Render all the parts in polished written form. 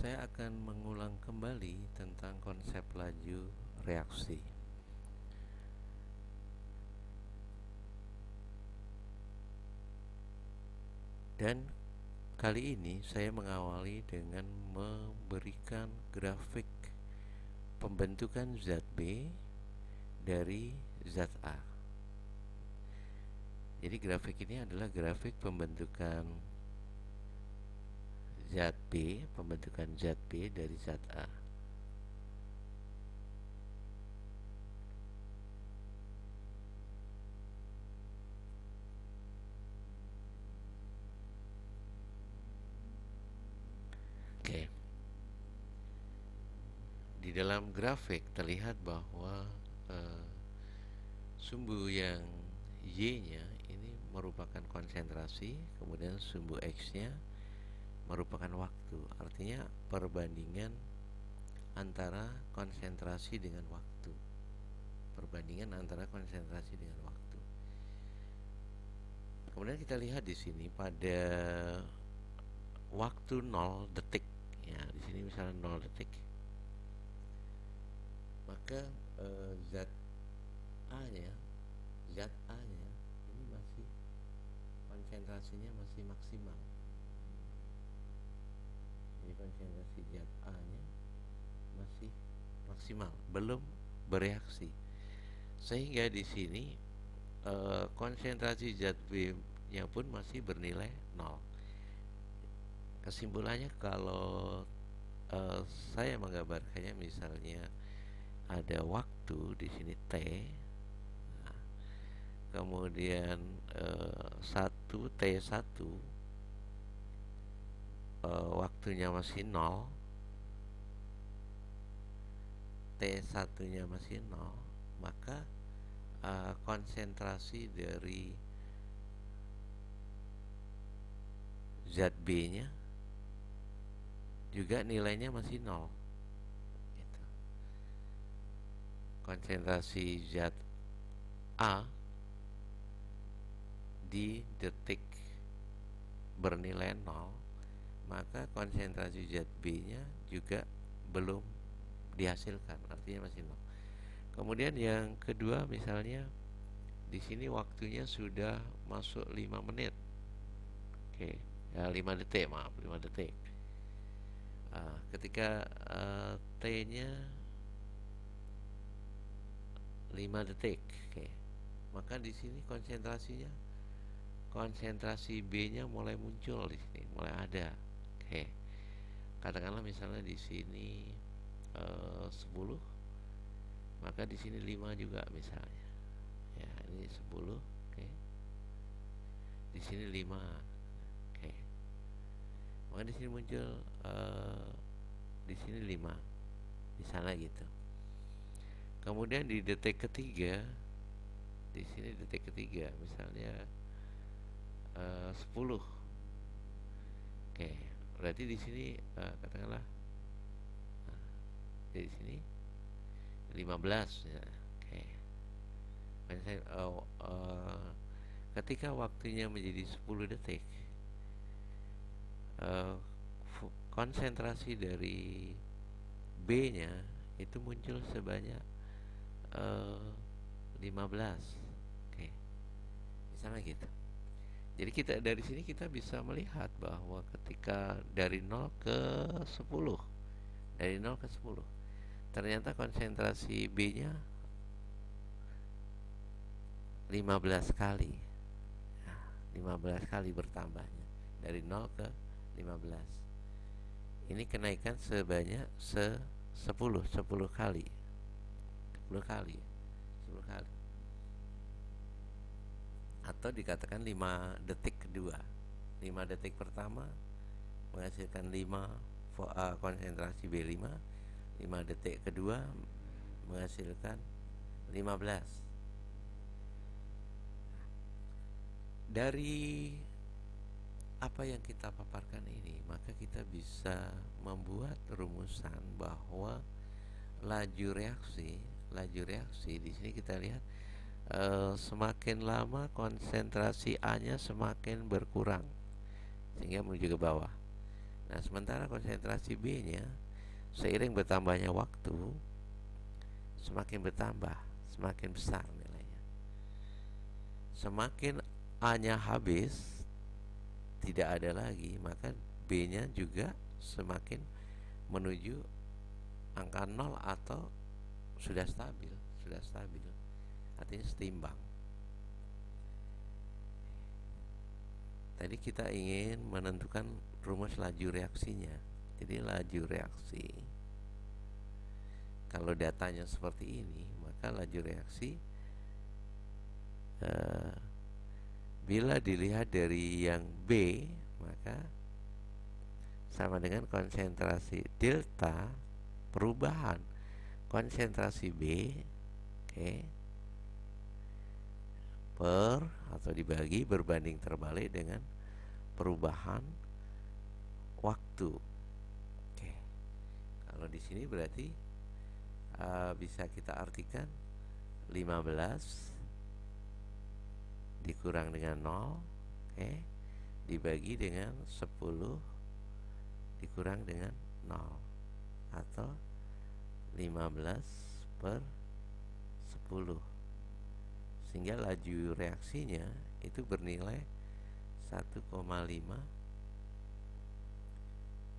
saya akan mengulang kembali tentang konsep laju reaksi. Dan kali ini saya mengawali dengan memberikan grafik pembentukan zat B dari zat A. Jadi grafik ini adalah grafik pembentukan zat B, pembentukan zat B dari zat A. Oke. Di dalam grafik terlihat bahwa sumbu yang Y-nya ini merupakan konsentrasi, kemudian sumbu X-nya merupakan waktu. Artinya perbandingan antara konsentrasi dengan waktu. Perbandingan antara konsentrasi dengan waktu. Kemudian kita lihat di sini pada waktu 0 detik. Ya, di sini misalnya 0 detik. Maka zat A-nya ini masih konsentrasinya masih maksimal. Jadi konsentrasi zat A-nya masih maksimal, belum bereaksi. Sehingga di sini konsentrasi zat B-nya pun masih bernilai 0. Kesimpulannya kalau saya menggambarkannya misalnya ada waktu di sini T, nah, kemudian 1T1 waktunya masih 0, T1 nya masih 0, maka konsentrasi dari zat B nya juga nilainya masih 0 gitu. Konsentrasi zat A di detik bernilai 0, maka konsentrasi zat B nya juga belum dihasilkan, artinya masih 0. Kemudian yang kedua misalnya di sini waktunya sudah masuk 5 menit. Oke, ya 5 detik, maaf, 5 detik. Ketika T-nya 5 detik, oke. Maka di sini konsentrasi B-nya mulai muncul di sini, mulai ada. Oke. Katakanlah misalnya di sini 10, maka di sini 5 juga misalnya. Ya, ini 10, oke. Di sini 5. Oke. Maka di sini muncul di sini 5. Di sana gitu. Kemudian di detik ketiga, di sini detik ketiga misalnya 10. Oke, berarti di sini katakanlah di sini 15 ya. Oke. Ketika waktunya menjadi 10 detik, konsentrasi dari B-nya itu muncul sebanyak 15. Oke. Misalnya gitu. Jadi kita dari sini kita bisa melihat bahwa ketika dari 0 ke 10, dari 0 ke 10, ternyata konsentrasi B-nya 15 kali. Nah, 15 kali bertambahnya dari 0 ke 15. Ini kenaikan sebanyak 10 kali. 10 kali. 10 kali. Atau dikatakan 5 detik kedua. 5 detik pertama menghasilkan 5 konsentrasi B5. 5 detik kedua menghasilkan 15. Dari apa yang kita paparkan ini, maka kita bisa membuat rumusan bahwa laju reaksi di sini kita lihat semakin lama konsentrasi A-nya semakin berkurang sehingga menuju ke bawah. Nah, sementara konsentrasi B-nya seiring bertambahnya waktu semakin bertambah, semakin besar nilainya. Semakin A-nya habis, tidak ada lagi, maka B-nya juga semakin menuju angka 0 atau sudah stabil, artinya setimbang. Tadi kita ingin menentukan rumus laju reaksinya. Jadi laju reaksi, kalau datanya seperti ini, maka laju reaksi bila dilihat dari yang B, maka sama dengan konsentrasi delta perubahan konsentrasi B, per atau dibagi berbanding terbalik dengan perubahan waktu. Kalau di sini berarti bisa kita artikan 15 dikurang dengan 0, dibagi dengan 10 dikurang dengan 0, atau 15 per 10, sehingga laju reaksinya itu bernilai 1,5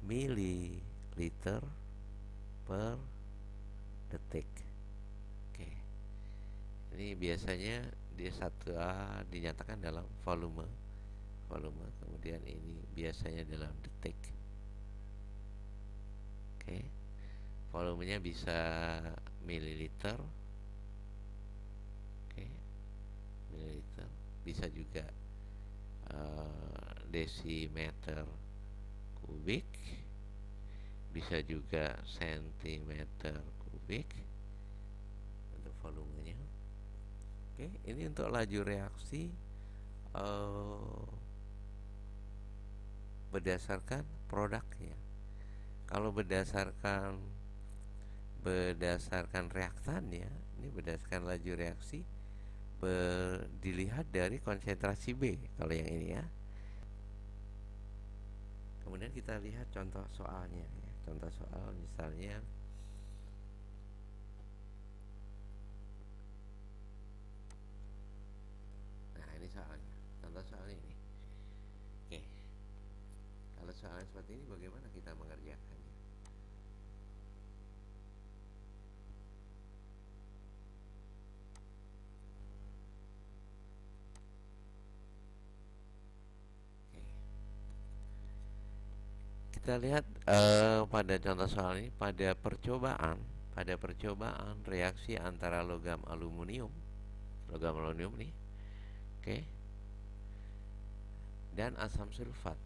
mililiter per detik. Ini biasanya dia 1A dinyatakan dalam volume, kemudian ini biasanya dalam detik. Volumenya bisa mililiter, mililiter, bisa juga desimeter kubik, bisa juga sentimeter kubik untuk volumenya. Ini untuk laju reaksi berdasarkan produknya. Kalau berdasarkan reaktannya, ini berdasarkan laju reaksi dilihat dari konsentrasi B kalau yang ini ya. Kemudian kita lihat contoh soalnya ya. Contoh soal misalnya ini soalnya, contoh soal ini. Kalau soalnya seperti ini bagaimana kita mengerjakannya? Kita lihat pada contoh soal ini, pada percobaan reaksi antara logam aluminium nih, dan asam sulfat.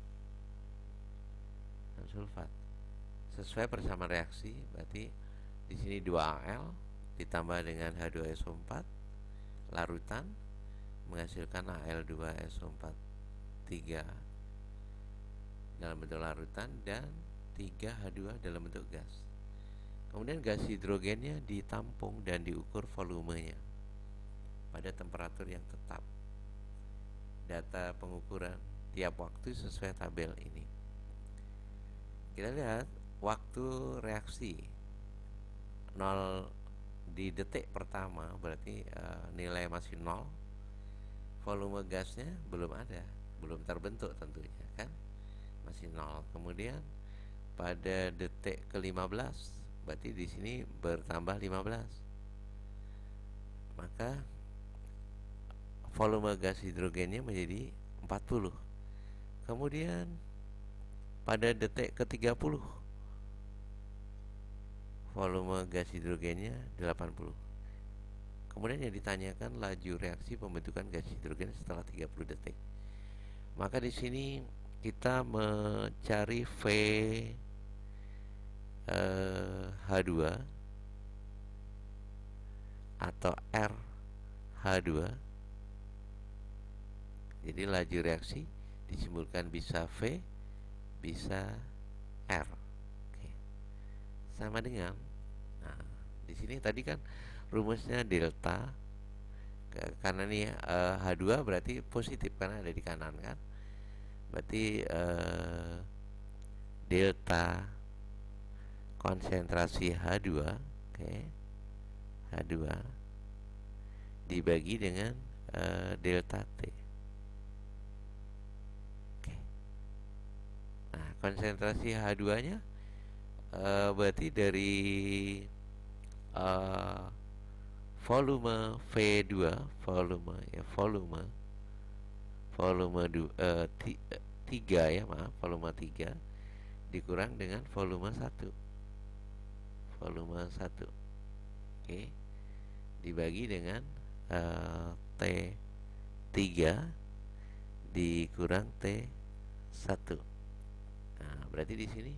Sesuai persamaan reaksi, berarti di sini 2Al ditambah dengan H2SO4 larutan menghasilkan Al2SO4 3 dalam bentuk larutan dan 3H2 dalam bentuk gas. Kemudian gas hidrogennya ditampung dan diukur volumenya pada temperatur yang tetap. Data pengukuran tiap waktu sesuai tabel ini. Kita lihat waktu reaksi 0 di detik pertama, berarti nilai masih 0. Volume gasnya belum ada, belum terbentuk tentunya kan, masih 0. Kemudian pada detik ke-15, berarti di sini bertambah 15. Maka volume gas hidrogennya menjadi 40. Kemudian pada detik ke-30 volume gas hidrogennya 80. Kemudian yang ditanyakan laju reaksi pembentukan gas hidrogen setelah 30 detik. Maka di sini kita mencari V H2 atau R H2. Jadi laju reaksi disimpulkan bisa V, bisa R. Sama dengan, di sini tadi kan rumusnya delta, karena ini H2 berarti positif karena ada di kanan kan. Berarti delta konsentrasi H2, oke, H2 dibagi dengan delta T. Oke. Nah, konsentrasi H2-nya berarti dari eh, volume V2, volume ya, volume 3 ya, maaf, volume 3 dikurang dengan volume 1 oke, dibagi dengan T3 dikurang T1. Nah, berarti di sini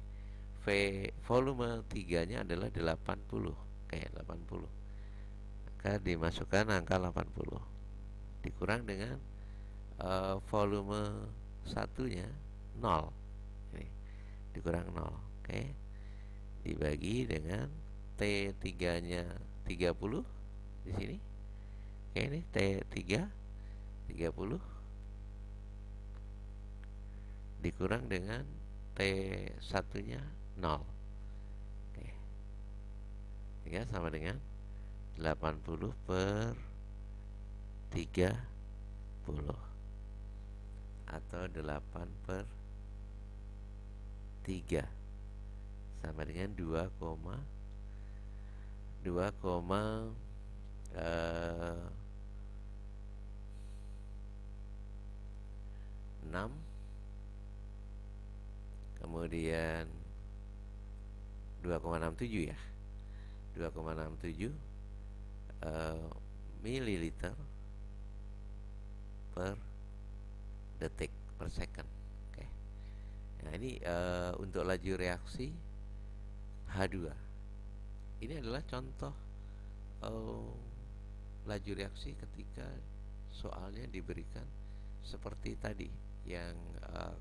volume 3-nya adalah 80. Kayak 80. Maka dimasukkan angka 80 dikurang dengan volume satunya 0. Ini dikurang 0. Oke. Dibagi dengan T3-nya 30 di sini. Oke, ini T3 30 dikurang dengan T1-nya 0. Oke. Sehingga sama dengan 80 per 30 atau 8 per 3 sama dengan 2,6, kemudian 2,67 ya, 2,67 mililiter per detik per second. Oke. Nah, ini untuk laju reaksi H2. Ini adalah contoh laju reaksi ketika soalnya diberikan seperti tadi yang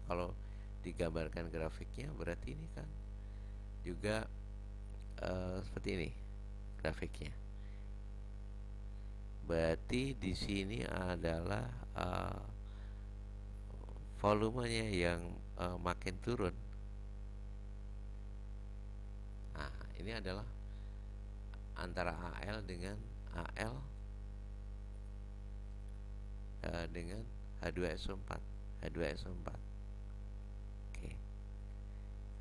kalau digambarkan grafiknya berarti ini kan juga seperti ini grafiknya. Berarti di sini adalah volumenya yang makin turun. Nah, ini adalah antara AL dengan AL dengan H2SO4. H2SO4. Oke.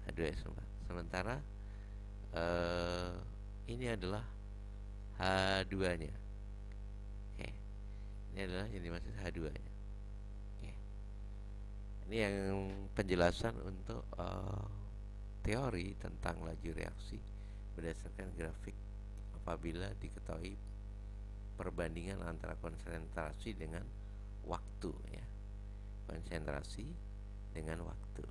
H2SO4. Sementara ini adalah H2-nya. Oke. Ini adalah yang dimaksud H2-nya. Oke. Ini yang penjelasan untuk teori tentang laju reaksi berdasarkan grafik apabila diketahui perbandingan antara konsentrasi dengan waktu ya. Konsentrasi dengan waktu.